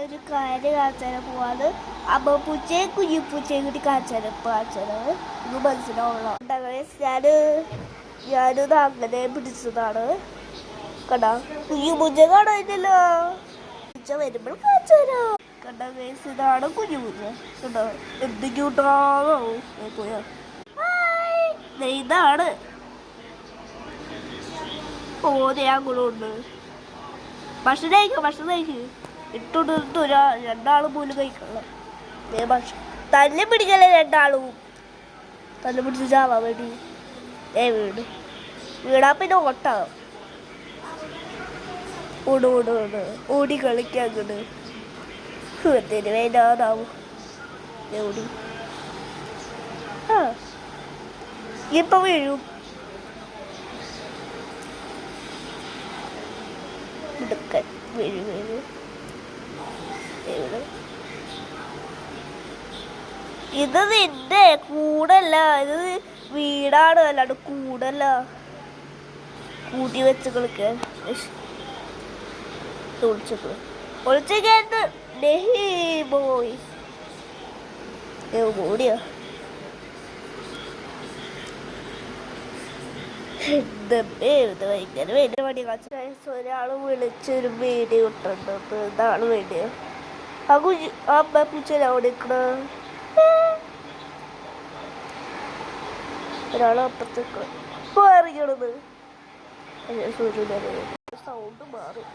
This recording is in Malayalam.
ഒരു കാര്യം കാണിച്ചാൽ പോവാണ്. അമ്മ പൂച്ചയും കുഞ്ഞിപ്പൂച്ചയും കൂടി കാണിച്ചാൽ ഇത് മനസ്സിലാവുള്ള. ഞാനിത് അങ്ങനെ പിടിച്ചതാണ്. കണ്ടാ കുഞ്ഞുപൂച്ച കാണാനില്ലല്ലോ. പൂച്ച വരുമ്പോൾ കാണിച്ചാലോ. കണ്ടാ ഗൈസ്, ഇതാണ് കുഞ്ഞുപൂച്ച. കണ്ടോ എന്ത് ക്യൂട്ടാണോ. ഇതാണ് അങ്ങോട്ടുണ്ട്. ഭക്ഷണം കഴിക്കും ഇട്ടു രണ്ടാളും പോലും കഴിക്കണം. തല്ല് പിടിക്കല്ലേ രണ്ടാളും. തല്ല് പിടിച്ച് ചാവാൻ വേണ്ടി വീടാ പിന്നെ ഓട്ടാവും. ഓടി കളിക്കാൻ അങ്ങോട്ട് എന്തിനു വേണ്ടാതാവും. ഓടി ഇപ്പൊ വീഴും. ഇത് നിന്റെ കൂടല്ല, ഇത് വീടാണ്, അല്ലാണ്ട് കൂടല്ല. കൂട്ടി വെച്ച് കളിക്കാൻ പോയി ഓടിയാ. ഭയങ്കര വേണ്ടി പണി കാച്ച. ഒരാള് വിളിച്ചൊരു വീഡിയോ ഇട്ടുണ്ട്. ഇതാണ് വീഡിയോ. ആ അമ്മ പൂച്ച അവിടെ നിൽക്കണ ഒരാള് അപ്പുറത്തേക്ക് അറിയണത്. സൗണ്ട് മാറും.